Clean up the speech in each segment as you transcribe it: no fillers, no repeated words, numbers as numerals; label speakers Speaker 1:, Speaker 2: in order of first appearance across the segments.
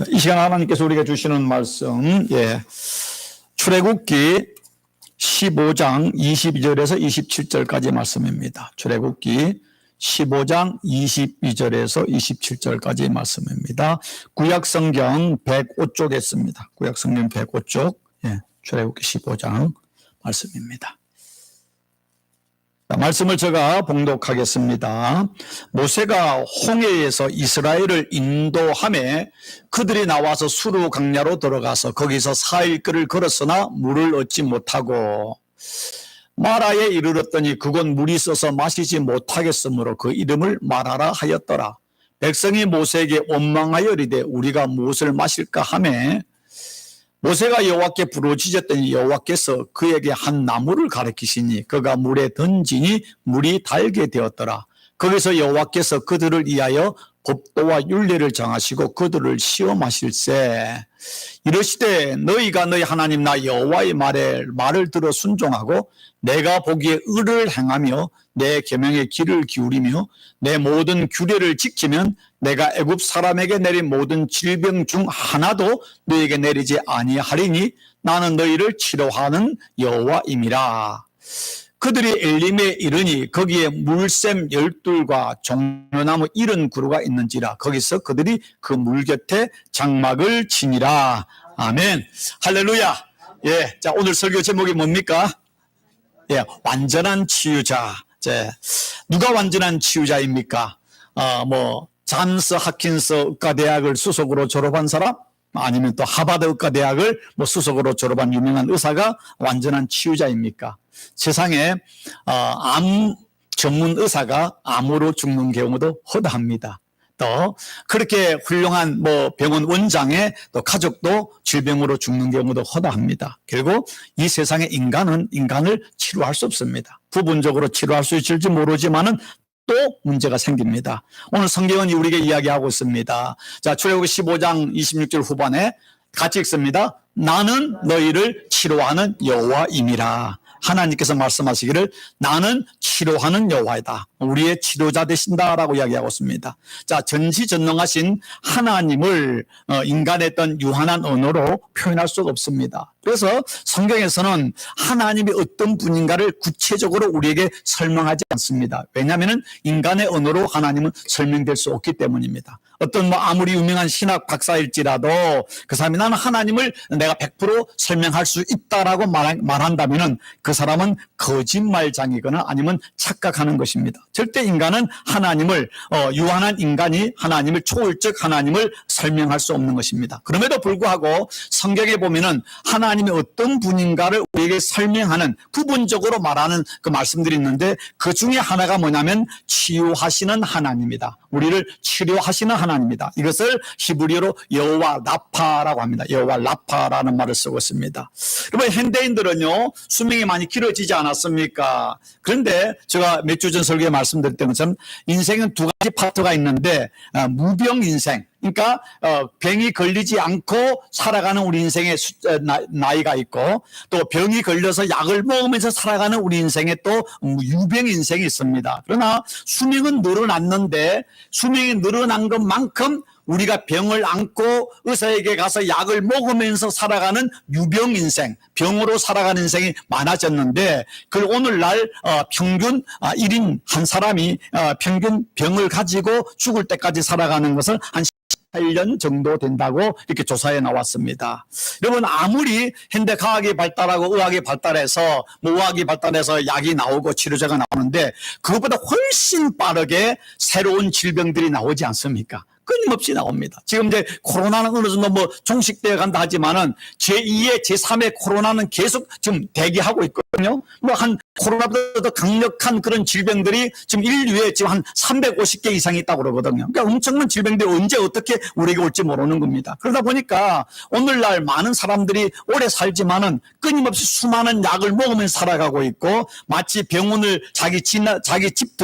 Speaker 1: 이 시간 하나님께서 우리에게 주시는 말씀, 출애굽기 15장 22절에서 27절까지 말씀입니다. 출애굽기 15장 22절에서 27절까지 말씀입니다. 구약성경 105쪽에 있습니다. 구약성경 105쪽, 출애굽기 15장 말씀입니다. 말씀을 제가 봉독하겠습니다. 모세가 홍해에서 이스라엘을 인도하며 그들이 나와서 수르 강야로 들어가서 거기서 4일길을 걸었으나 물을 얻지 못하고 마라에 이르렀더니 그곳 물이 있어서 마시지 못하겠으므로 그 이름을 마라라 하였더라. 백성이 모세에게 원망하여 이르되 우리가 무엇을 마실까 하매 모세가 여호와께 부르짖었더니 여호와께서 그에게 한 나무를 가리키시니 그가 물에 던지니 물이 달게 되었더라. 거기서 여호와께서 그들을 위하여 법도와 율례를 정하시고 그들을 시험하실세 이르시되 너희가 너희 하나님 나 여호와의 말을 들어 순종하고 내가 보기에 의를 행하며 내 계명의 귀를 기울이며 내 모든 규례를 지키면 내가 애굽 사람에게 내린 모든 질병 중 하나도 너희에게 내리지 아니하리니 나는 너희를 치료하는 여호와임이라. 그들이 엘림에 이르니 거기에 물샘 12과 종려나무 70그루가 있는지라. 거기서 그들이 그 물 곁에 장막을 치니라. 아멘. 할렐루야. 자, 오늘 설교 제목이 뭡니까? 완전한 치유자. 누가 완전한 치유자입니까? 잠스 하킨스 의과대학을 수석으로 졸업한 사람? 아니면 또 하버드 의과대학을 수석으로 졸업한 유명한 의사가 완전한 치유자입니까? 세상에 암 전문 의사가 암으로 죽는 경우도 허다합니다. 또 그렇게 훌륭한 병원 원장의 또 가족도 질병으로 죽는 경우도 허다합니다. 결국 이 세상의 인간은 인간을 치료할 수 없습니다. 부분적으로 치료할 수 있을지 모르지만은 또 문제가 생깁니다. 오늘 성경은 우리에게 이야기하고 있습니다. 자, 출애굽기 15장 26절 후반에 같이 읽습니다. 나는 너희를 치료하는 여호와임이라. 하나님께서 말씀하시기를 나는 치료하는 여호와이다. 우리의 치료자 되신다라고 이야기하고 있습니다. 자, 전지전능하신 하나님을 인간의 어떤 유한한 언어로 표현할 수가 없습니다. 그래서 성경에서는 하나님이 어떤 분인가를 구체적으로 우리에게 설명하지 않습니다. 왜냐하면 인간의 언어로 하나님은 설명될 수 없기 때문입니다. 어떤 아무리 유명한 신학 박사일지라도 그 사람이 나는 하나님을 내가 100% 설명할 수 있다라고 말한다면은 그 사람은 거짓말장이거나 아니면 착각하는 것입니다. 절대 인간은 하나님을 유한한 인간이 하나님을 초월적 하나님을 설명할 수 없는 것입니다. 그럼에도 불구하고 성경에 보면은 하나님이 어떤 분인가를 우리에게 설명하는 부분적으로 말하는 그 말씀들이 있는데 그 중에 하나가 뭐냐면 치유하시는 하나님입니다. 우리를 치료하시는 하나님입니다. 이것을 히브리어로 여호와 라파라고 합니다. 여호와 라파라는 말을 쓰고 있습니다. 여러분 현대인들은요 수명이 많이 길어지지 않았습니까? 그런데 제가 몇 주 전 설교에 말씀드렸던 것처럼 인생은 두 가지 파트가 있는데 무병 인생, 그러니까 병이 걸리지 않고 살아가는 우리 인생의 나이가 있고 또 병이 걸려서 약을 먹으면서 살아가는 우리 인생의 또 유병 인생이 있습니다. 그러나 수명은 늘어났는데 수명이 늘어난 것만큼 우리가 병을 안고 의사에게 가서 약을 먹으면서 살아가는 유병 인생, 병으로 살아가는 인생이 많아졌는데 그걸 오늘날 평균 1인 한 사람이 평균 병을 가지고 죽을 때까지 살아가는 것을 한 8년 정도 된다고 이렇게 조사에 나왔습니다. 여러분 아무리 현대 과학이 발달하고 의학이 발달해서 의학이 발달해서 약이 나오고 치료제가 나오는데 그것보다 훨씬 빠르게 새로운 질병들이 나오지 않습니까? 끊임없이 나옵니다. 지금 이제 코로나는 어느 정도 종식되어 간다 하지만은 제2의 제3의 코로나는 계속 지금 대기하고 있거든요. 한 코로나보다 더 강력한 그런 질병들이 지금 인류에 지금 한 350개 이상이 있다고 그러거든요. 그러니까 엄청난 질병들이 언제 어떻게 우리에게 올지 모르는 겁니다. 그러다 보니까 오늘날 많은 사람들이 오래 살지만은 끊임없이 수많은 약을 먹으면서 살아가고 있고 마치 병원을 자기 집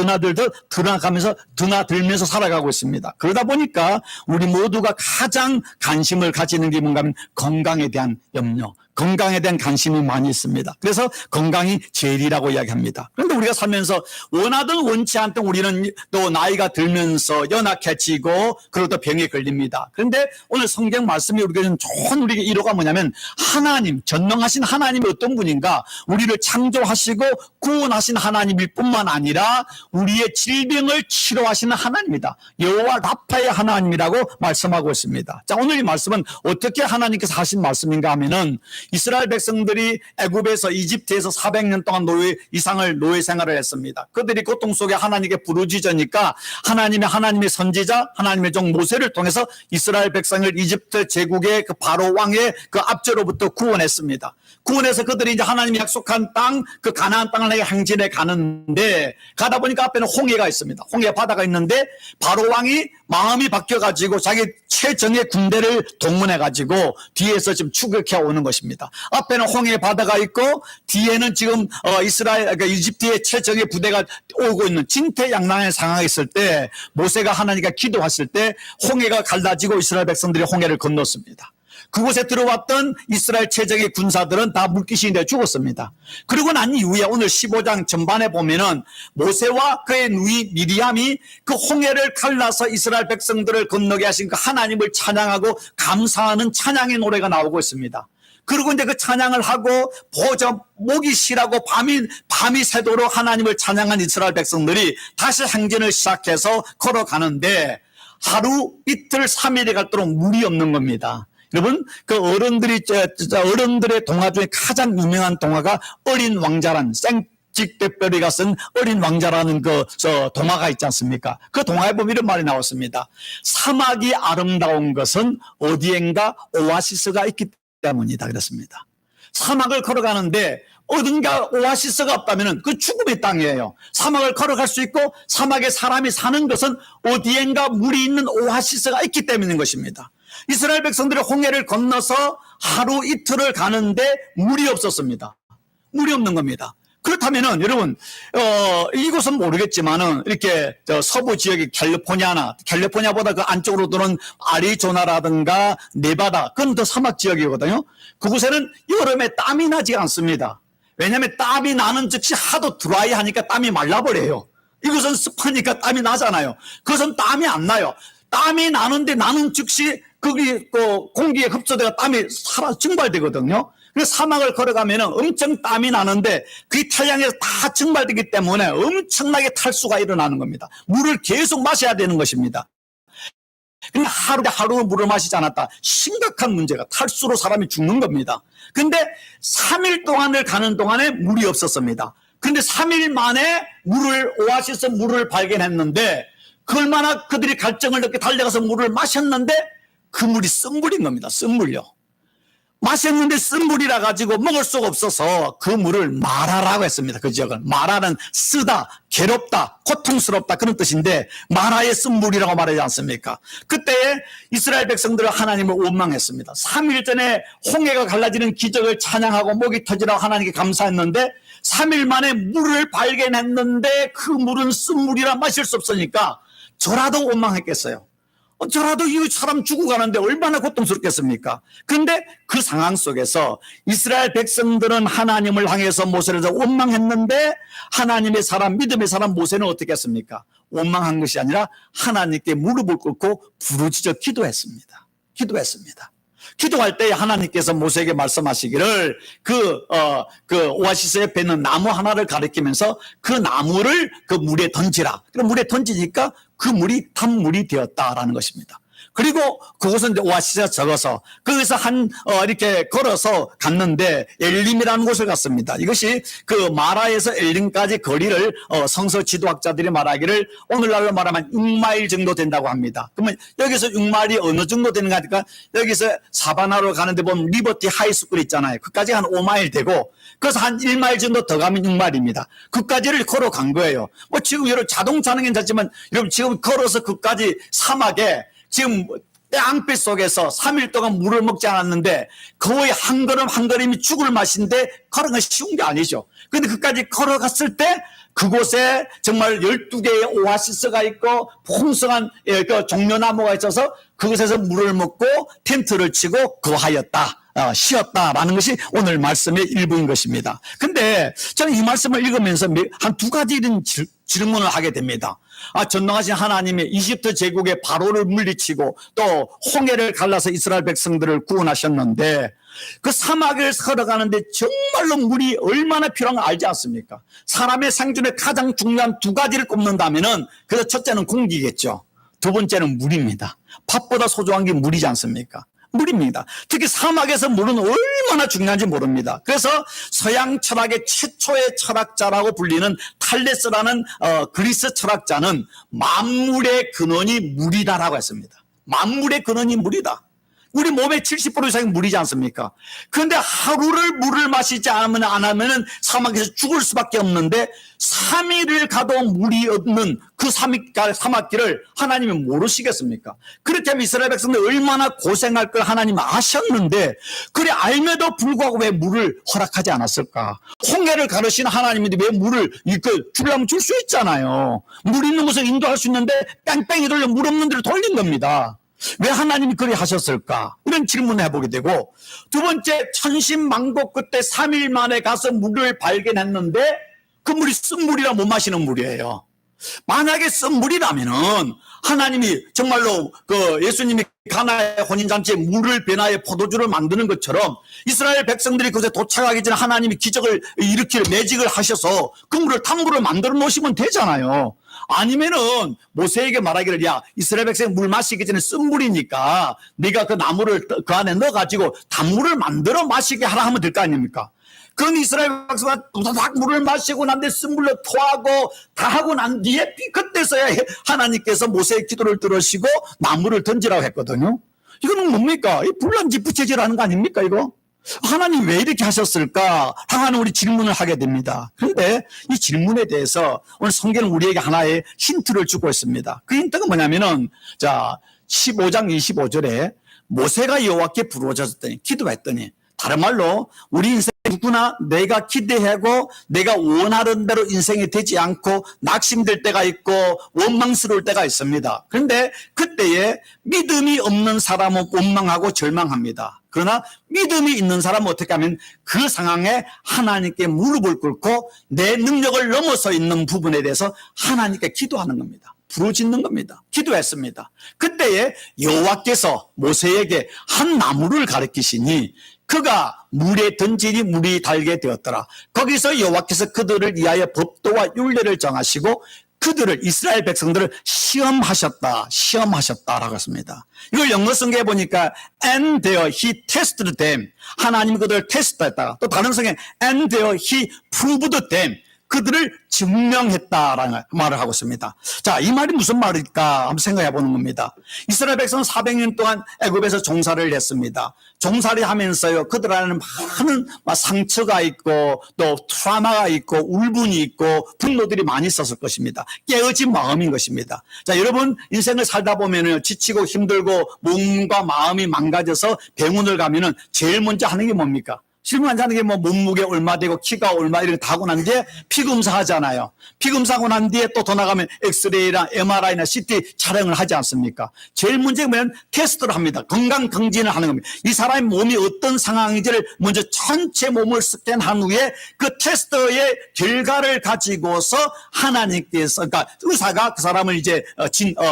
Speaker 1: 드나들면서 살아가고 있습니다. 그러다 보니까 우리 모두가 가장 관심을 가지는 게 뭔가 하면 건강에 대한 염려, 건강에 대한 관심이 많이 있습니다. 그래서 건강이 제일이라고 이야기합니다. 그런데 우리가 살면서 원하든 원치 않든 우리는 또 나이가 들면서 연약해지고 그러다 병에 걸립니다. 그런데 오늘 성경 말씀이 우리에게 준 좋은 우리에게 이로가 뭐냐면 하나님, 전능하신 하나님이 어떤 분인가, 우리를 창조하시고 구원하신 하나님일 뿐만 아니라 우리의 질병을 치료하시는 하나님이다. 여호와 라파의 하나님이라고 말씀하고 있습니다. 자, 오늘 이 말씀은 어떻게 하나님께서 하신 말씀인가 하면은 이스라엘 백성들이 애굽에서 이집트에서 400년 동안 이상을 노예 생활을 했습니다. 그들이 고통 속에 하나님께 부르짖으니까 하나님의 선지자 하나님의 종 모세를 통해서 이스라엘 백성을 이집트 제국의 그 바로 왕의 그 압제로부터 구원했습니다. 구원해서 그들이 이제 하나님이 약속한 땅, 그 가나안 땅을 향해 행진해 가는데 가다 보니까 앞에는 홍해가 있습니다. 홍해 바다가 있는데 바로 왕이 마음이 바뀌어가지고 자기 최정예 군대를 동원해가지고 뒤에서 지금 추격해 오는 것입니다. 앞에는 홍해 바다가 있고 뒤에는 지금 그러니까 이집트의 최정예 부대가 오고 있는 진퇴양난의 상황에 있을 때 모세가 하나님과 기도하실 때 홍해가 갈라지고 이스라엘 백성들이 홍해를 건넜습니다. 그곳에 들어왔던 이스라엘 최정예 군사들은 다 물귀신이 되어 죽었습니다. 그러고 난 이후에 오늘 15장 전반에 보면은 모세와 그의 누이 미리암이 그 홍해를 갈라서 이스라엘 백성들을 건너게 하신 그 하나님을 찬양하고 감사하는 찬양의 노래가 나오고 있습니다. 그리고 이제 그 찬양을 하고 목이 쉬라고 밤이 새도록 하나님을 찬양한 이스라엘 백성들이 다시 행진을 시작해서 걸어가는데 하루 이틀 3일이 갈도록 물이 없는 겁니다. 여러분, 그 어른들의 동화 중에 가장 유명한 동화가 어린 왕자란 생직대뼈리가 쓴 어린 왕자라는 동화가 있지 않습니까? 그 동화에 보면 이런 말이 나왔습니다. 사막이 아름다운 것은 어디엔가 오아시스가 있기 때문이다. 그랬습니다. 사막을 걸어가는데 어딘가 오아시스가 없다면 그 죽음의 땅이에요. 사막을 걸어갈 수 있고 사막에 사람이 사는 것은 어디엔가 물이 있는 오아시스가 있기 때문인 것입니다. 이스라엘 백성들이 홍해를 건너서 하루 이틀을 가는데 물이 없었습니다. 물이 없는 겁니다. 그렇다면은 여러분 이곳은 모르겠지만은 이렇게 서부 지역의 캘리포니아보다 그 안쪽으로 들어온 아리조나라든가 네바다, 그건 더 사막 지역이거든요. 그곳에는 여름에 땀이 나지 않습니다. 왜냐하면 땀이 나는 즉시 하도 드라이하니까 땀이 말라버려요. 이것은 습하니까 땀이 나잖아요. 그것은 땀이 안 나요. 땀이 나는데 나는 즉시 거기 공기에 흡수돼가 땀이 증발되거든요. 그래서 사막을 걸어가면 엄청 땀이 나는데 그 태양에서 다 증발되기 때문에 엄청나게 탈수가 일어나는 겁니다. 물을 계속 마셔야 되는 것입니다. 근데 하루 물을 마시지 않았다. 심각한 문제가 탈수로 사람이 죽는 겁니다. 근데 3일 동안을 가는 동안에 물이 없었습니다. 근데 3일 만에 오아시스 물을 발견했는데 얼마나 그들이 갈증을 느끼 달려가서 물을 마셨는데 그 물이 쓴물인 겁니다. 쓴물요. 마셨는데 쓴물이라 가지고 먹을 수가 없어서 그 물을 마라라고 했습니다. 그 지역은. 마라는 쓰다, 괴롭다, 고통스럽다 그런 뜻인데 마라의 쓴물이라고 말하지 않습니까? 그때에 이스라엘 백성들은 하나님을 원망했습니다. 3일 전에 홍해가 갈라지는 기적을 찬양하고 목이 터지라고 하나님께 감사했는데 3일 만에 물을 발견했는데 그 물은 쓴물이라 마실 수 없으니까 저라도 원망했겠어요. 저라도 이 사람 죽어가는데 얼마나 고통스럽겠습니까? 그런데 그 상황 속에서 이스라엘 백성들은 하나님을 향해서 모세를 원망했는데 하나님의 사람, 믿음의 사람 모세는 어떻게 했습니까? 원망한 것이 아니라 하나님께 무릎을 꿇고 부르짖어 기도했습니다. 기도할 때 하나님께서 모세에게 말씀하시기를 그 오아시스 옆에 있는 나무 하나를 가리키면서 그 나무를 그 물에 던지라. 그럼 물에 던지니까 그 물이 단물이 되었다라는 것입니다. 그리고 그곳은 이제 오아시스가 적어서 거기서 이렇게 걸어서 갔는데 엘림이라는 곳을 갔습니다. 이것이 그 마라에서 엘림까지 거리를 성서 지도학자들이 말하기를 오늘날로 말하면 6마일 정도 된다고 합니다. 그러면 여기서 6마일이 어느 정도 되는가 하니까 여기서 사바나로 가는데 보면 리버티 하이스쿨 있잖아요. 그까지 한 5마일 되고 그래서 한 1마일 정도 더 가면 6마일입니다. 그까지를 걸어간 거예요. 뭐 지금 여러분 자동차는 괜찮지만 여러분 지금 걸어서 그까지 사막에 지금 땅빛 속에서 3일 동안 물을 먹지 않았는데 거의 한 걸음 한 걸음이 죽을 맛인데 걸어가는 건 쉬운 게 아니죠. 그런데 그까지 걸어갔을 때 그곳에 정말 12개의 오아시스가 있고 풍성한 종려나무가 있어서 그곳에서 물을 먹고 텐트를 치고 거하였다. 쉬었다라는 것이 오늘 말씀의 일부인 것입니다. 근데 저는 이 말씀을 읽으면서 한 두 가지 이런 질문을 하게 됩니다. 전능하신 하나님이 이집트 제국의 바로를 물리치고 또 홍해를 갈라서 이스라엘 백성들을 구원하셨는데 그 사막을 걸어가는데 정말로 물이 얼마나 필요한 걸 알지 않습니까? 사람의 생존에 가장 중요한 두 가지를 꼽는다면은 그래서 첫째는 공기겠죠. 두 번째는 물입니다. 밥보다 소중한 게 물이지 않습니까? 물입니다. 특히 사막에서 물은 얼마나 중요한지 모릅니다. 그래서 서양 철학의 최초의 철학자라고 불리는 탈레스라는 그리스 철학자는 만물의 근원이 물이다라고 했습니다. 만물의 근원이 물이다. 우리 몸의 70% 이상이 물이지 않습니까? 그런데 하루를 물을 마시지 않으면 사막에서 죽을 수밖에 없는데 3일을 가도 물이 없는 그 사막길을 하나님이 모르시겠습니까? 그렇게 하면 이스라엘 백성들 얼마나 고생할 걸 하나님 아셨는데 그래 알면도 불구하고 왜 물을 허락하지 않았을까? 홍해를 가르신 하나님인데 왜 물을 주려면 줄 수 있잖아요. 물 있는 곳을 인도할 수 있는데 뺑뺑이 돌려 물 없는 데로 돌린 겁니다. 왜 하나님이 그리 하셨을까? 이런 질문을 해보게 되고 두 번째 천신만고 끝에 3일 만에 가서 물을 발견했는데 그 물이 쓴물이라 못 마시는 물이에요. 만약에 쓴물이라면은 하나님이 정말로 예수님이 가나의 혼인잔치에 물을 변화해 포도주를 만드는 것처럼 이스라엘 백성들이 그곳에 도착하기 전에 하나님이 기적을 일으킬 매직을 하셔서 그 물을 탕물을 만들어 놓으시면 되잖아요. 아니면은 모세에게 말하기를 야 이스라엘 백성이 물 마시기 전에 쓴물이니까 네가 그 나무를 그 안에 넣어가지고 단물을 만들어 마시게 하라 하면 될 거 아닙니까? 그런 이스라엘 백성은 두다닥 물을 마시고 난 뒤에 쓴물로 토하고 다 하고 난 뒤에 그때서야 하나님께서 모세의 기도를 들으시고 나무를 던지라고 했거든요. 이거는 뭡니까? 이 불난지부채질하는 거 아닙니까 이거? 하나님 왜 이렇게 하셨을까? 하는 우리 질문을 하게 됩니다. 그런데 이 질문에 대해서 오늘 성경은 우리에게 하나의 힌트를 주고 있습니다. 그 힌트가 뭐냐면은 자 15장 25절에 모세가 여호와께 부르짖었더니 기도했더니 다른 말로 우리 인생 누구나 내가 기대하고 내가 원하는 대로 인생이 되지 않고 낙심될 때가 있고 원망스러울 때가 있습니다. 그런데 그때에 믿음이 없는 사람은 원망하고 절망합니다. 그러나 믿음이 있는 사람은 어떻게 하면 그 상황에 하나님께 무릎을 꿇고 내 능력을 넘어서 있는 부분에 대해서 하나님께 기도하는 겁니다. 부르짖는 겁니다. 기도했습니다. 그때에 여호와께서 모세에게 한 나무를 가리키시니 그가 물에 던지니 물이 달게 되었더라. 거기서 여호와께서 그들을 위하여 법도와 율례를 정하시고 그들을 이스라엘 백성들을 시험하셨다라고 했습니다. 이걸 영어 성경에 보니까 and there he tested them. 하나님이 그들을 테스트했다. 또 다른 성경에 and there he proved them. 그들을 증명했다라는 말을 하고 있습니다. 자, 이 말이 무슨 말일까 한번 생각해 보는 겁니다. 이스라엘 백성은 400년 동안 애굽에서 종살이를 했습니다. 종살이 하면서요, 그들 안에는 많은 상처가 있고 또 트라우마가 있고 울분이 있고 분노들이 많이 있었을 것입니다. 깨어진 마음인 것입니다. 자, 여러분 인생을 살다 보면은 지치고 힘들고 몸과 마음이 망가져서 병원을 가면은 제일 먼저 하는 게 뭡니까? 질문하는 게 몸무게 얼마 되고 키가 얼마 이렇게 다 하고 난 뒤에 피검사 하잖아요. 피검사하고 난 뒤에 또 더 나가면 엑스레이나 MRI나 CT 촬영을 하지 않습니까? 제일 문제가 뭐냐면 테스트를 합니다. 건강 검진을 하는 겁니다. 이 사람의 몸이 어떤 상황인지를 먼저 전체 몸을 스캔한 후에 그 테스트의 결과를 가지고서 하나님께서 그러니까 의사가 그 사람을 이제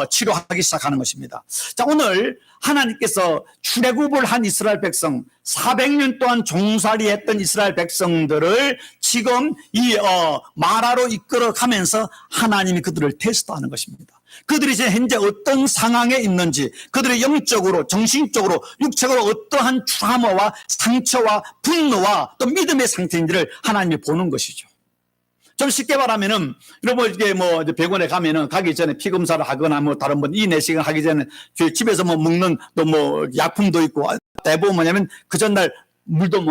Speaker 1: 치료하기 시작하는 것입니다. 자, 오늘 하나님께서 출애굽을 한 이스라엘 백성 400년 동안 종살이했던 이스라엘 백성들을 지금 이 마라로 이끌어 가면서 하나님이 그들을 테스트하는 것입니다. 그들이 이제 현재 어떤 상황에 있는지, 그들의 영적으로, 정신적으로, 육적으로 어떠한 트라우마와 상처와 분노와 또 믿음의 상태인지를 하나님이 보는 것이죠. 좀 쉽게 말하면은, 여러분, 이게 병원에 가면은 가기 전에 피 검사를 하거나 다른 이 내시경을 하기 전에 집에서 먹는 또 약품도 있고, 대부분 뭐냐면 그 전날 물은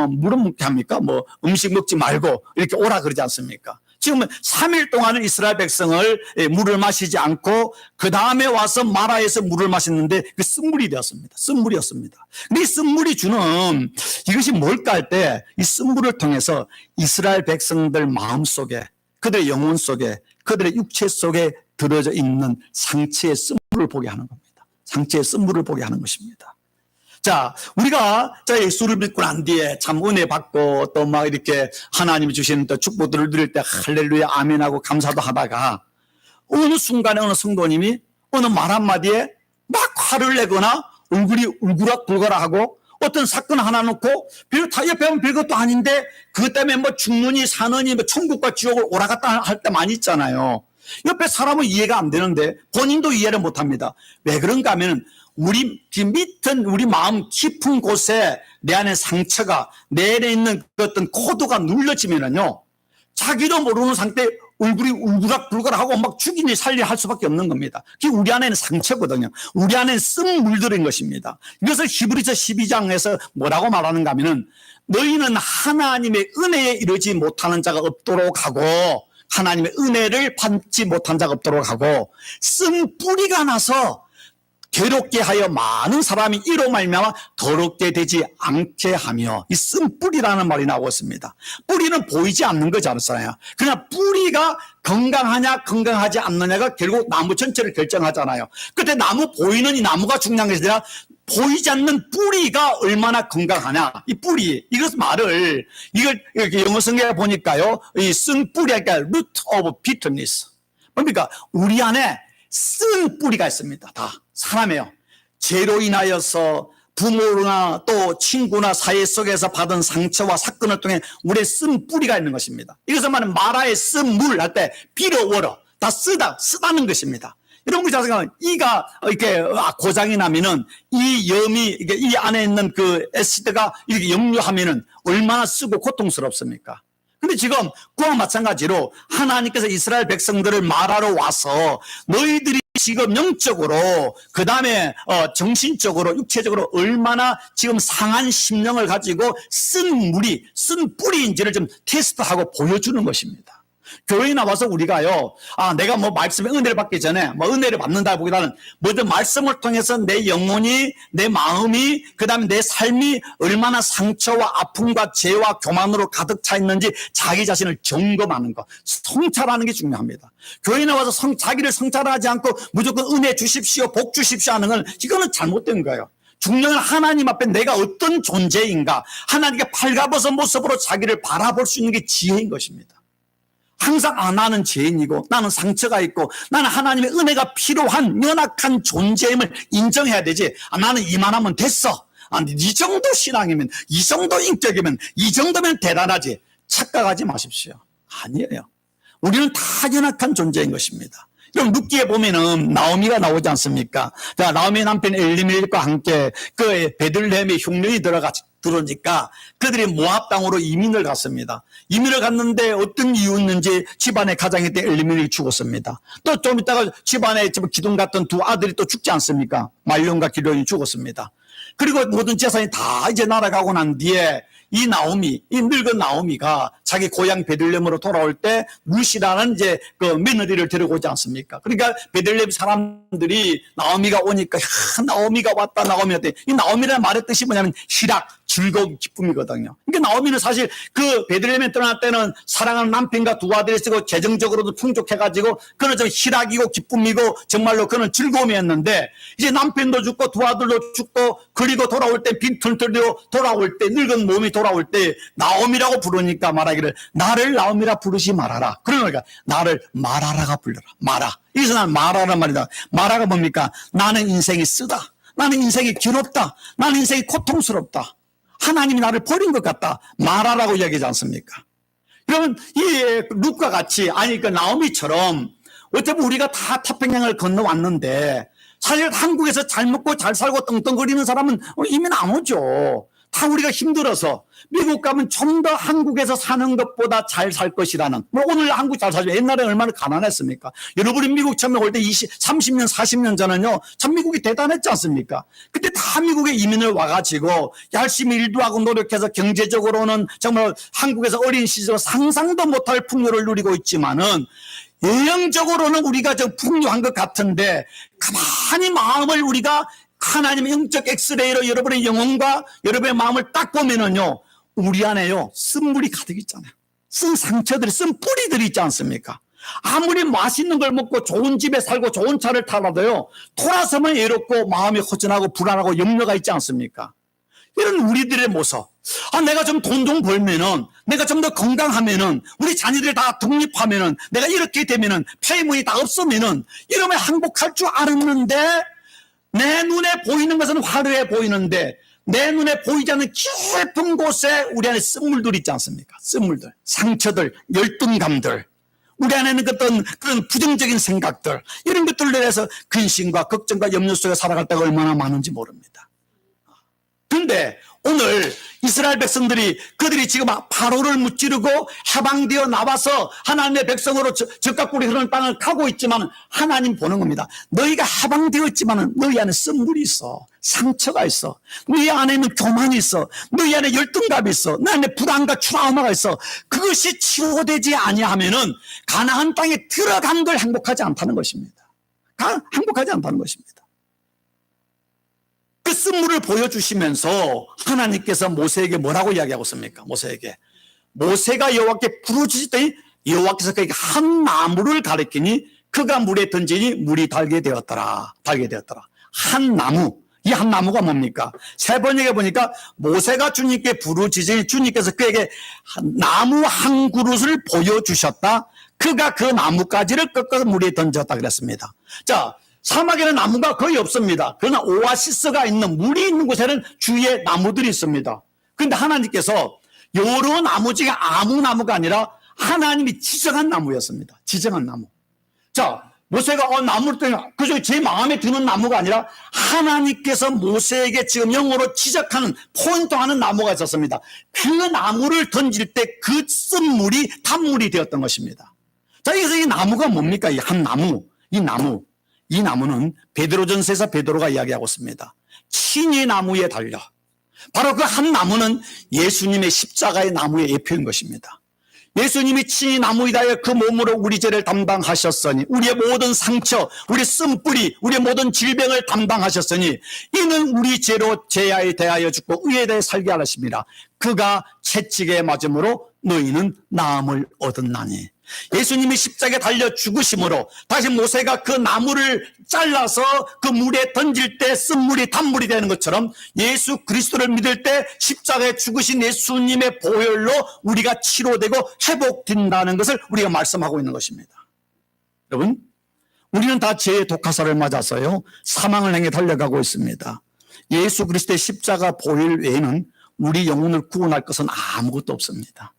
Speaker 1: 먹게 합니까? 음식 먹지 말고 이렇게 오라 그러지 않습니까? 지금 3일 동안은 이스라엘 백성을 물을 마시지 않고 그 다음에 와서 마라에서 물을 마셨는데 그 쓴물이 되었습니다. 쓴물이었습니다. 근데 이 쓴물이 주는 이것이 뭘까 할 때 이 쓴물을 통해서 이스라엘 백성들 마음속에 그들의 영혼 속에 그들의 육체 속에 들어져 있는 상처의 쓴물을 보게 하는 겁니다. 상처의 쓴물을 보게 하는 것입니다. 자, 우리가 예수를 믿고 난 뒤에 참 은혜 받고 또 막 이렇게 하나님이 주시는 또 축복들을 누릴 때 할렐루야 아멘하고 감사도 하다가 어느 순간에 어느 성도님이 어느 말 한마디에 막 화를 내거나 얼굴이 울그락불그락하고 어떤 사건 하나 놓고 다 옆에 보면 별것도 아닌데 그것 때문에 뭐 죽느니 사느니 뭐 천국과 지옥을 오라갔다 할 때 많이 있잖아요. 옆에 사람은 이해가 안 되는데 본인도 이해를 못 합니다. 왜 그런가 하면 우리 밑은 우리 마음 깊은 곳에 내 안에 상처가 내 안에 있는 그 어떤 코드가 눌러지면은요 자기도 모르는 상태에 얼굴이 울그락불그락하고 막 죽이니 살리 할 수밖에 없는 겁니다. 그게 우리 안에는 상처거든요. 우리 안에는 쓴 물들인 것입니다. 이것을 히브리서 12장에서 뭐라고 말하는가 하면은 너희는 하나님의 은혜에 이르지 못하는 자가 없도록 하고 하나님의 은혜를 받지 못한 자가 없도록 하고 쓴 뿌리가 나서 괴롭게 하여 많은 사람이 이로 말미암아 더럽게 되지 않게 하며 이 쓴 뿌리라는 말이 나오고 있습니다. 뿌리는 보이지 않는 거지 않았어요. 그냥 뿌리가 건강하냐 건강하지 않느냐가 결국 나무 전체를 결정하잖아요. 그때 나무 보이는 이 나무가 중요한 것이 아니라 보이지 않는 뿌리가 얼마나 건강하냐. 이 뿌리 이것 말을 이걸 영어 성경에 보니까요. 이 쓴 뿌리가 그러니까 root of bitterness. 그러니까 우리 안에 쓴 뿌리가 있습니다. 다 사람이에요. 죄로 인하여서 부모나 또 친구나 사회 속에서 받은 상처와 사건을 통해 우리의 쓴 뿌리가 있는 것입니다. 이것을 말하는 마라의 쓴 물 할 때 비tter water 다 쓰다는 것입니다. 여러분 잘 생각하면 이가 이렇게 고장이 나면은 이 염이 이 안에 있는 그 애시드가 이렇게 역류하면은 얼마나 쓰고 고통스럽습니까? 근데 지금 그와 마찬가지로 하나님께서 이스라엘 백성들을 말하러 와서 너희들이 지금 영적으로 그 다음에 정신적으로 육체적으로 얼마나 지금 상한 심령을 가지고 쓴 뿌리인지를 좀 테스트하고 보여주는 것입니다. 교회에 나와서 우리가요, 내가 뭐 말씀에 은혜를 받기 전에 뭐 은혜를 받는다 보기보다는 뭐든 말씀을 통해서 내 영혼이, 내 마음이, 그 다음에 내 삶이 얼마나 상처와 아픔과 죄와 교만으로 가득 차 있는지 자기 자신을 점검하는 것, 성찰하는 게 중요합니다. 교회에 나와서 자기를 성찰하지 않고 무조건 은혜 주십시오, 복 주십시오 하는 건 이거는 잘못된 거예요. 중요한 하나님 앞에 내가 어떤 존재인가, 하나님께 팔가벗은 모습으로 자기를 바라볼 수 있는 게 지혜인 것입니다. 항상 나는 죄인이고 나는 상처가 있고 나는 하나님의 은혜가 필요한 연약한 존재임을 인정해야 되지. 나는 이만하면 됐어. 이 정도 신앙이면, 이 정도 인격이면, 이 정도면 대단하지. 착각하지 마십시오. 아니에요. 우리는 다 연약한 존재인 것입니다. 그럼 룻기에 보면은 나오미가 나오지 않습니까? 자, 나오미의 남편 엘리멜렉과 함께 그 베들레헴에 흉년이 들어오니까 그들이 모압 땅으로 이민을 갔습니다. 이민을 갔는데 어떤 이유였는지 집안의 가장이 때 엘리멜렉이 죽었습니다. 또 좀 있다가 집안에 기둥 같은 두 아들이 또 죽지 않습니까? 말론과 기론이 죽었습니다. 그리고 모든 재산이 다 이제 날아가고 난 뒤에 이 늙은 나오미가 자기 고향 베들레헴으로 돌아올 때 룻이라는 이제 그 며느리를 데리고 오지 않습니까? 그러니까 베들레헴 사람들이 나오미가 오니까 나오미가 왔다. 이 나오미라는 말의 뜻이 뭐냐면 희락, 즐거움, 기쁨이거든요. 그러니까 나오미는 사실 그 베들레헴에 떠날 때는 사랑하는 남편과 두 아들이 있고 재정적으로도 풍족해가지고 그는 좀 희락이고 기쁨이고 정말로 그는 즐거움이었는데 이제 남편도 죽고 두 아들도 죽고 그리고 돌아올 때 빈털터리로 돌아올 때 늙은 몸이 돌아올 때 나오미라고 부르니까 말하기를 나를 나오미라 부르지 말아라. 그러니까 나를 마라라가 불러라. 마라. 여기서 난 마라란 말이다. 마라가 뭡니까? 나는 인생이 쓰다. 나는 인생이 괴롭다. 나는 인생이 고통스럽다. 하나님이 나를 버린 것 같다. 마라라고 이야기하지 않습니까? 그러면 이 룻과 같이 그 나오미처럼 어차피 우리가 다 태평양을 건너왔는데 사실 한국에서 잘 먹고 잘 살고 떵떵거리는 사람은 이민 안 오죠. 다 우리가 힘들어서 미국 가면 좀 더 한국에서 사는 것보다 잘 살 것이라는, 뭐 오늘 한국 잘 살죠. 옛날에 얼마나 가난했습니까? 여러분이 미국 처음에 올 때 30년, 40년 전은요, 참 미국이 대단했지 않습니까? 그때 다 미국에 이민을 와가지고 열심히 일도 하고 노력해서 경제적으로는 정말 한국에서 어린 시절 상상도 못할 풍요를 누리고 있지만은 영적으로는 우리가 좀 풍요한 것 같은데 가만히 마음을 우리가 하나님의 영적 엑스레이로 여러분의 영혼과 여러분의 마음을 딱 보면은요, 우리 안에요 쓴물이 가득 있잖아요. 쓴 상처들이, 쓴 뿌리들이 있지 않습니까? 아무리 맛있는 걸 먹고 좋은 집에 살고 좋은 차를 타라도요, 돌아서면 외롭고 마음이 허전하고 불안하고 염려가 있지 않습니까? 이런 우리들의 모습. 내가 좀 돈 좀 벌면은, 내가 좀 더 건강하면은, 우리 자녀들 다 독립하면은, 내가 이렇게 되면은, 폐물이 다 없으면은, 이러면 행복할 줄 알았는데, 내 눈에 보이는 것은 화려해 보이는데, 내 눈에 보이지 않는 깊은 곳에 우리 안에 쓴물들 있지 않습니까? 쓴물들, 상처들, 열등감들, 우리 안에는 어떤 그런 부정적인 생각들, 이런 것들로 인해서 근심과 걱정과 염려 속에 살아갈 때가 얼마나 많은지 모릅니다. 그런데 오늘 이스라엘 백성들이, 그들이 지금 바로를 무찌르고 해방되어 나와서 하나님의 백성으로 적각골이 흐르는 땅을 가고 있지만, 하나님 보는 겁니다. 너희가 해방되었지만 너희 안에 쓴물이 있어, 상처가 있어, 너희 안에는 교만이 있어, 너희 안에 열등감이 있어, 너 안에 불안과 트라우마가 있어. 그것이 치료되지 아니하면은 가나안 땅에 들어간 걸 행복하지 않다는 것입니다. 행복하지 않다는 것입니다. 그 쓴물을 보여주시면서 하나님께서 모세에게 뭐라고 이야기하고 있습니까? 모세가 여호와께 부르짖더니 여호와께서 그에게 한 나무를 가리키니 그가 물에 던지니 물이 달게 되었더라. 한 나무. 이 한 나무가 뭡니까? 세 번역에 보니까 모세가 주님께 부르짖으니 주님께서 그에게 나무 한 그릇을 보여주셨다. 그가 그 나뭇가지를 꺾어서 물에 던졌다 그랬습니다. 자, 사막에는 나무가 거의 없습니다. 그러나 오아시스가 있는, 물이 있는 곳에는 주위에 나무들이 있습니다. 그런데 하나님께서 여러 나무 중에 아무 나무가 아니라 하나님이 지정한 나무였습니다. 지정한 나무. 자, 모세가 나무를 떠나, 그중에 제 마음에 드는 나무가 아니라 하나님께서 모세에게 지금 영어로 지적하는, 포인트하는 나무가 있었습니다. 그 나무를 던질 때 그 쓴물이 단물이 되었던 것입니다. 자, 여기서 이 나무가 뭡니까? 이 한 나무. 이 나무는 베드로전서에서 베드로가 이야기하고 있습니다. 친히 나무에 달려. 바로 그 한 나무는 예수님의 십자가의 나무의 예표인 것입니다. 예수님이 친히 나무이다에 그 몸으로 우리 죄를 담당하셨으니, 우리의 모든 상처, 우리 쓴뿌리, 우리의 모든 질병을 담당하셨으니, 이는 우리 죄로 죄에 대하여 죽고 의에 대해 살게 하셨습니다. 그가 채찍에 맞음으로 너희는 나음을 얻었나니. 예수님이 십자가에 달려 죽으심으로 다시 모세가 그 나무를 잘라서 그 물에 던질 때 쓴물이 단물이 되는 것처럼, 예수 그리스도를 믿을 때 십자가에 죽으신 예수님의 보혈로 우리가 치료되고 회복된다는 것을 우리가 말씀하고 있는 것입니다. 여러분, 우리는 다 죄의 독화살을 맞아서요 사망을 향해 달려가고 있습니다. 예수 그리스도의 십자가 보혈 외에는 우리 영혼을 구원할 것은 아무것도 없습니다.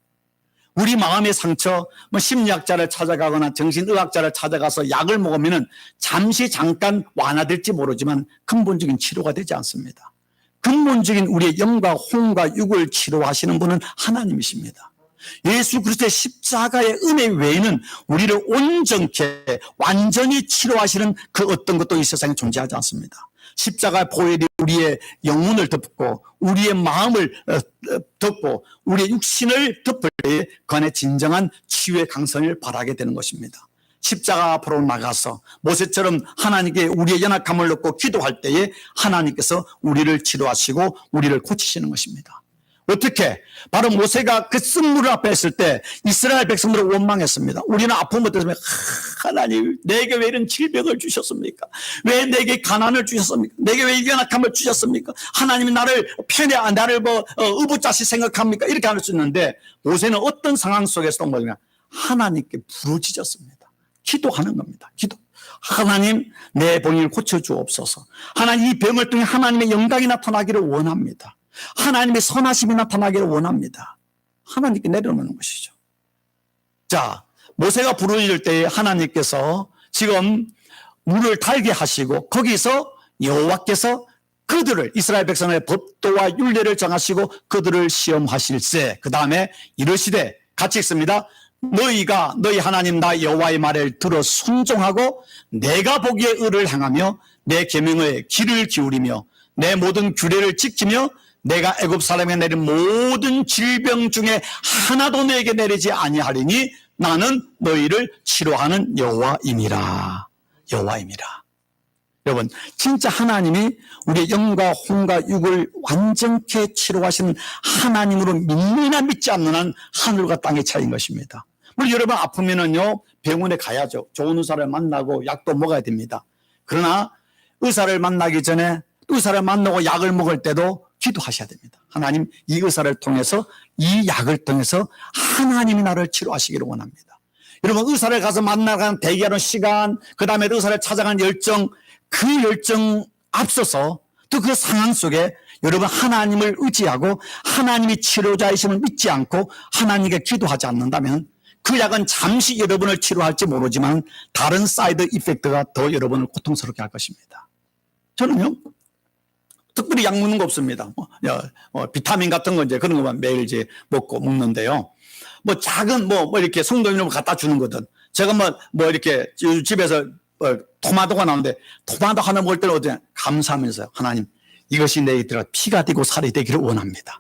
Speaker 1: 우리 마음의 상처, 심리학자를 찾아가거나 정신의학자를 찾아가서 약을 먹으면 잠깐 완화될지 모르지만 근본적인 치료가 되지 않습니다. 근본적인 우리의 영과 혼과 육을 치료하시는 분은 하나님이십니다. 예수 그리스도의 십자가의 은혜 외에는 우리를 온전케 완전히 치료하시는 그 어떤 것도 이 세상에 존재하지 않습니다. 십자가 보혈이 우리의 영혼을 덮고 우리의 마음을 덮고 우리의 육신을 덮을 때에 그 안에 진정한 치유의 강선을 발하게 되는 것입니다. 십자가 앞으로 나가서 모세처럼 하나님께 우리의 연약함을 넣고 기도할 때에 하나님께서 우리를 치료하시고 우리를 고치시는 것입니다. 어떻게? 바로 모세가 그 쓴물을 앞에 했을 때 이스라엘 백성들을 원망했습니다. 우리는 아픔을 때문에 하나님 내게 왜 이런 질병을 주셨습니까? 왜 내게 가난을 주셨습니까? 내게 왜 연약함을 주셨습니까? 하나님이 나를 의붓자식 생각합니까? 이렇게 할 수 있는데 모세는 어떤 상황 속에서도 뭐냐? 하나님께 부르짖었습니다. 기도하는 겁니다. 기도. 하나님 내 병을 고쳐주옵소서. 하나님 이 병을 통해 하나님의 영광이 나타나기를 원합니다. 하나님의 선하심이 나타나기를 원합니다. 하나님께 내려놓는 것이죠. 자, 모세가 부르짖을 때 하나님께서 지금 물을 달게 하시고 거기서 여호와께서 그들을 이스라엘 백성의 법도와 율례를 정하시고 그들을 시험하실세. 그 다음에 이르시되 같이 읽습니다. 너희가 너희 하나님 나 여호와의 말을 들어 순종하고 내가 보기에 의를 행하며 내 계명의 귀를 기울이며 내 모든 규례를 지키며 내가 애굽 사람에게 내린 모든 질병 중에 하나도 너에게 내리지 아니하리니 나는 너희를 치료하는 여호와임이라. 여호와임이라. 여러분, 진짜 하나님이 우리의 영과 혼과 육을 완전케 치료하시는 하나님으로 믿느냐 믿지 않느냐는 하늘과 땅의 차이인 것입니다. 물론 여러분 아프면은요 병원에 가야죠. 좋은 의사를 만나고 약도 먹어야 됩니다. 그러나 의사를 만나기 전에 의사를 만나고 약을 먹을 때도 기도하셔야 됩니다. 하나님, 이 의사를 통해서, 이 약을 통해서 하나님이 나를 치료하시기를 원합니다. 여러분, 의사를 가서 만나가는 대기하는 시간, 그 다음에 의사를 찾아가는 열정, 그 열정 앞서서 또 그 상황 속에 여러분 하나님을 의지하고 하나님이 치료자이심을 믿지 않고 하나님께 기도하지 않는다면 그 약은 잠시 여러분을 치료할지 모르지만 다른 사이드 이펙트가 더 여러분을 고통스럽게 할 것입니다. 저는요, 특별히 약 먹는 거 없습니다. 비타민 같은 거 이제 그런 것만 매일 이제 먹는데요. 뭐 작은 이렇게 성도님을 갖다 주는 거든. 제가 이렇게 집에서 토마토가 나오는데 토마토 하나 먹을 때는 어때? 감사하면서요. 하나님, 이것이 내 들어 피가 되고 살이 되기를 원합니다.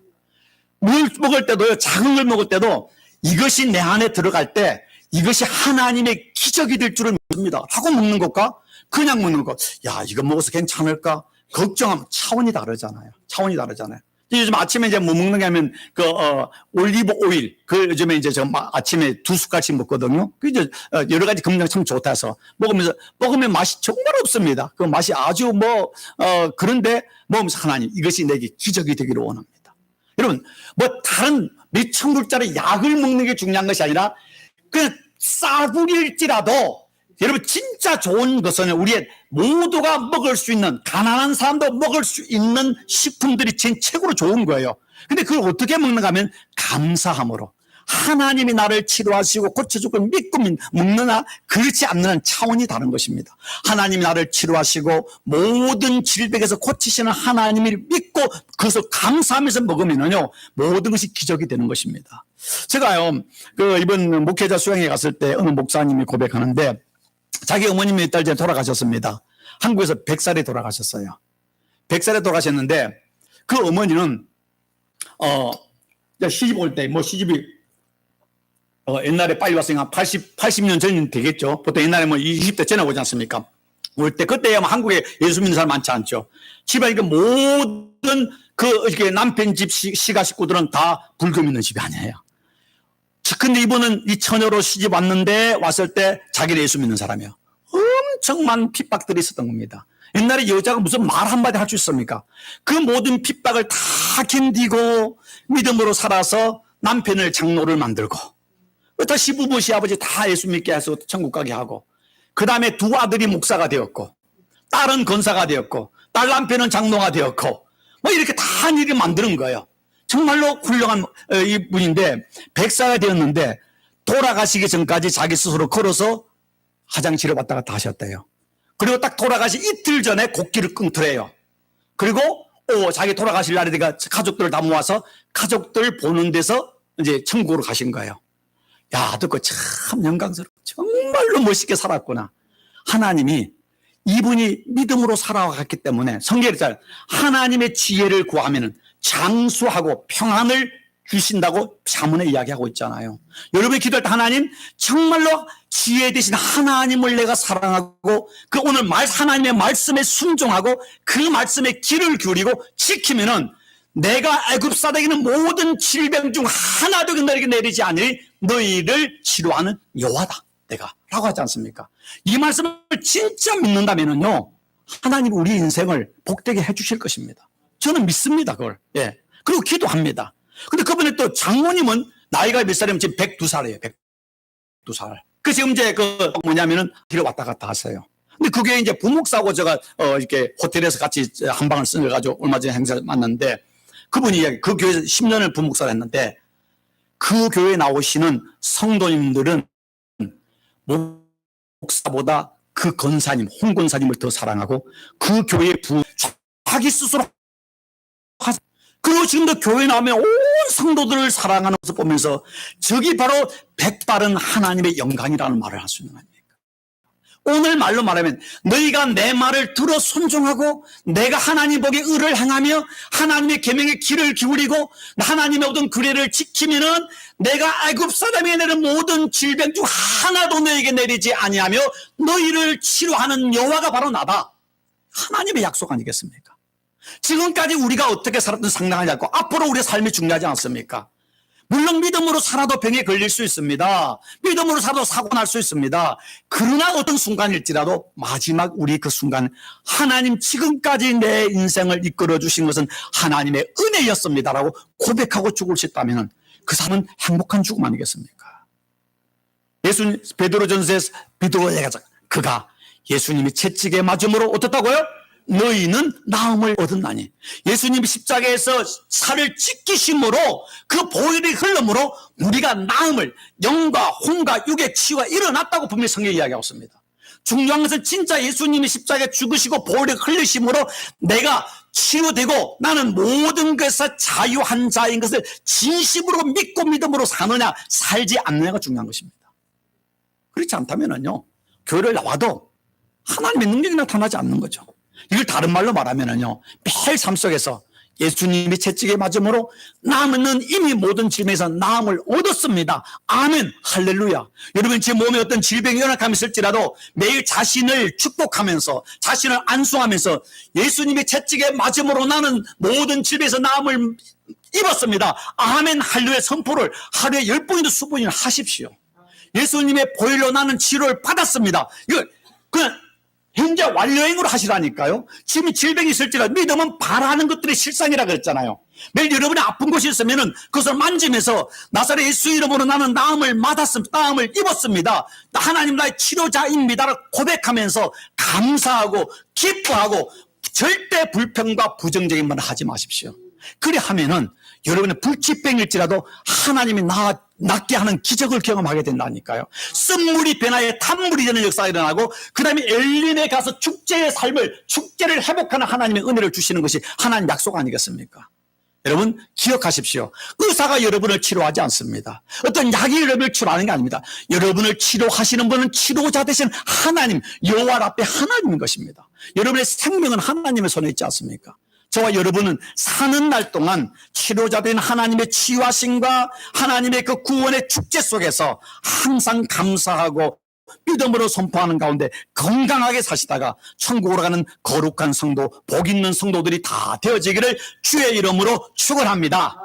Speaker 1: 물 먹을 때도요, 작은 걸 먹을 때도 이것이 내 안에 들어갈 때 이것이 하나님의 기적이 될 줄을 믿습니다. 하고 먹는 것과 그냥 먹는 것. 야, 이거 먹어서 괜찮을까? 걱정하면 차원이 다르잖아요. 차원이 다르잖아요. 요즘 아침에 이제 뭐 먹는 게 하면 올리브 오일, 요즘에 이제 저 아침에 2숟갈씩 먹거든요. 그 이제 여러 가지 건강 참 좋다 해서 먹으면 맛이 정말 없습니다. 그 맛이 아주 그런데 먹으면서 하나님, 이것이 내게 기적이 되기를 원합니다. 여러분, 다른 몇천 불짜리 약을 먹는 게 중요한 것이 아니라 그냥 싸구릴지라도 여러분 진짜 좋은 것은 우리의 모두가 먹을 수 있는, 가난한 사람도 먹을 수 있는 식품들이 최고로 좋은 거예요. 근데 그걸 어떻게 먹는가 하면 감사함으로, 하나님이 나를 치료하시고 고쳐줄 걸 믿고 먹느냐 그렇지 않는 차원이 다른 것입니다. 하나님이 나를 치료하시고 모든 질병에서 고치시는 하나님을 믿고 그것을 감사하면서 먹으면요 모든 것이 기적이 되는 것입니다. 제가요 이번 목회자 수양회 갔을 때 어느 목사님이 고백하는데 자기 어머님이 몇 달 전에 돌아가셨습니다. 한국에서 100살에 돌아가셨어요. 100살에 돌아가셨는데 그 어머니는 시집 올 때 시집이 옛날에 빨리 왔으니까 80년 전이 되겠죠. 보통 옛날에 20대 전에 오지 않습니까? 올 때 그때야 한국에 예수 믿는 사람 많지 않죠. 집안 모든 이렇게 남편 집 시가 식구들은 다 불교 믿는 집이 아니에요. 근데 이분은 이 처녀로 시집 왔는데 왔을 때 자기는 예수 믿는 사람이에요. 엄청 많은 핍박들이 있었던 겁니다. 옛날에 여자가 무슨 말 한마디 할 수 있습니까? 그 모든 핍박을 다 견디고 믿음으로 살아서 남편을 장로를 만들고 또 시부모 시아버지 다 예수 믿게 해서 천국 가게 하고 그 다음에 두 아들이 목사가 되었고 딸은 권사가 되었고 딸 남편은 장로가 되었고 이렇게 다 한 일을 만드는 거예요. 정말로 훌륭한 이분인데 100살이 되었는데 돌아가시기 전까지 자기 스스로 걸어서 화장실에 왔다 갔다 하셨대요. 그리고 딱 돌아가시 이틀 전에 곡기를 끊더래요. 그리고 자기 돌아가실 날에 내가 가족들을 다 모아서 가족들 보는 데서 이제 천국으로 가신 거예요. 야, 듣고 참 영광스럽고 정말로 멋있게 살았구나. 하나님이 이분이 믿음으로 살아갔기 때문에 성경에 있잖아요. 하나님의 지혜를 구하면은 장수하고 평안을 주신다고 자문에 이야기하고 있잖아요. 여러분이 기도할 때 하나님 정말로 지혜 되신 하나님을 내가 사랑하고 그 오늘 하나님의 말씀에 순종하고 그 말씀에 귀를 기울이고 지키면은 내가 애굽 사대기는 모든 질병 중 하나도 너에게 내리지 않으니 너희를 치료하는 여호와다 내가 라고 하지 않습니까? 이 말씀을 진짜 믿는다면은요 하나님 우리 인생을 복되게 해주실 것입니다. 저는 믿습니다 그걸. 예. 그리고 기도합니다. 근데 그분의 또 장모님은 나이가 몇 살이면 지금 102살이에요. 102살. 그 지금 이제 뭐냐면은 길에 왔다 갔다 하세요. 근데 그게 이제 부목사고 제가 이렇게 호텔에서 같이 한 방을 쓰가지고 얼마 전에 행사 만났는데 그분이 그 교회에서 10년을 부목사를 했는데 그 교회에 나오시는 성도님들은 목사보다 그 권사님, 홍 권사님을 더 사랑하고 그 교회의 자기 스스로 그리고 지금도 교회 나오면 온 성도들을 사랑하는 모습 보면서 저기 바로 백발은 하나님의 영광이라는 말을 할 수 있는 겁니다. 오늘 말로 말하면 너희가 내 말을 들어 순종하고 내가 하나님 보기에 의를 행하며 하나님의 계명에 귀를 기울이고 하나님의 모든 규례를 지키면은 내가 애굽 사람에게 내는 모든 질병 중 하나도 너에게 내리지 아니하며 너희를 치료하는 여호와가 바로 나다. 하나님의 약속 아니겠습니까? 지금까지 우리가 어떻게 살았든 상당하지 않고 앞으로 우리의 삶이 중요하지 않습니까? 물론 믿음으로 살아도 병에 걸릴 수 있습니다. 믿음으로 살아도 사고 날 수 있습니다. 그러나 어떤 순간일지라도 마지막 우리 그 순간 하나님 지금까지 내 인생을 이끌어 주신 것은 하나님의 은혜였습니다라고 고백하고 죽을 수 있다면 그 사람은 행복한 죽음 아니겠습니까? 예수님 베드로전서에서 베드로가 얘기하자. 그가 예수님이 채찍에 맞음으로 어떻다고요? 너희는 나음을 얻었나니. 예수님이 십자가에서 살을 찢기심으로 그 보혈이 흘름으로 우리가 나음을 영과 혼과 육의 치유가 일어났다고 분명히 성경이 이야기하고 있습니다. 중요한 것은 진짜 예수님이 십자가에 죽으시고 보혈이 흘리심으로 내가 치유되고 나는 모든 것에서 자유한 자인 것을 진심으로 믿고 믿음으로 사느냐 살지 않느냐가 중요한 것입니다. 그렇지 않다면요 교회를 나와도 하나님의 능력이 나타나지 않는 거죠. 이걸 다른 말로 말하면요 매일 삶 속에서 예수님이 채찍에 맞음으로 나는 이미 모든 질병에서 나음을 얻었습니다. 아멘 할렐루야. 여러분 제 몸에 어떤 질병이 연약함이 있을지라도 매일 자신을 축복하면서 자신을 안수하면서 예수님이 채찍에 맞음으로 나는 모든 질병에서 나음을 입었습니다. 아멘 할렐루야 선포를 하루에 10번이나 20번이나 하십시오. 예수님의 보혈로 나는 치료를 받았습니다. 이거 그냥 현재 완료행으로 하시라니까요. 지금 질병이 있을지라도 믿음은 바라는 것들이 실상이라 그랬잖아요. 매일 여러분이 아픈 곳이 있으면은 그것을 만지면서 나사렛 예수 이름으로 나는 나음을 입었습니다. 하나님 나의 치료자입니다를 고백하면서 감사하고 기뻐하고 절대 불평과 부정적인 말을 하지 마십시오. 그래 하면은 여러분의 불치병일지라도 하나님이 낫게 하는 기적을 경험하게 된다니까요. 쓴물이 변화에 탄물이 되는 역사가 일어나고 그 다음에 엘린에 가서 축제를 회복하는 하나님의 은혜를 주시는 것이 하나님 약속 아니겠습니까? 여러분 기억하십시오. 의사가 여러분을 치료하지 않습니다. 어떤 약이 여러분을 치료하는 게 아닙니다. 여러분을 치료하시는 분은 치료자 되신 하나님 여호와 앞에 하나님인 것입니다. 여러분의 생명은 하나님의 손에 있지 않습니까? 저와 여러분은 사는 날 동안 치료자된 하나님의 치유하심과 하나님의 그 구원의 축제 속에서 항상 감사하고 믿음으로 선포하는 가운데 건강하게 사시다가 천국으로 가는 거룩한 성도, 복 있는 성도들이 다 되어지기를 주의 이름으로 축원합니다.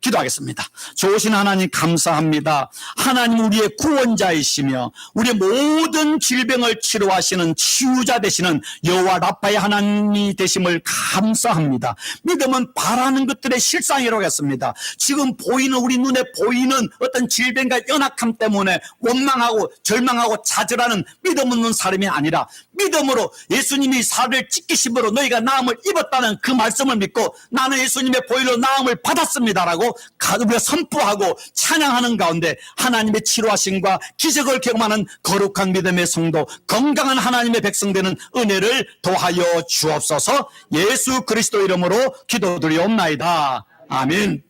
Speaker 1: 기도하겠습니다. 좋으신 하나님 감사합니다. 하나님 우리의 구원자이시며 우리의 모든 질병을 치료하시는 치유자 되시는 여호와 라파의 하나님이 되심을 감사합니다. 믿음은 바라는 것들의 실상이라고 했습니다. 지금 보이는 우리 눈에 보이는 어떤 질병과 연약함 때문에 원망하고 절망하고 좌절하는 믿음 없는 사람이 아니라 믿음으로 예수님이 살을 찢기심으로 너희가 나음을 입었다는 그 말씀을 믿고 나는 예수님의 보혈로 나음을 받았습니다라고 우리가 선포하고 찬양하는 가운데 하나님의 치료하심과 기적을 경험하는 거룩한 믿음의 성도, 건강한 하나님의 백성 되는 은혜를 더하여 주옵소서. 예수 그리스도 이름으로 기도드리옵나이다. 아멘.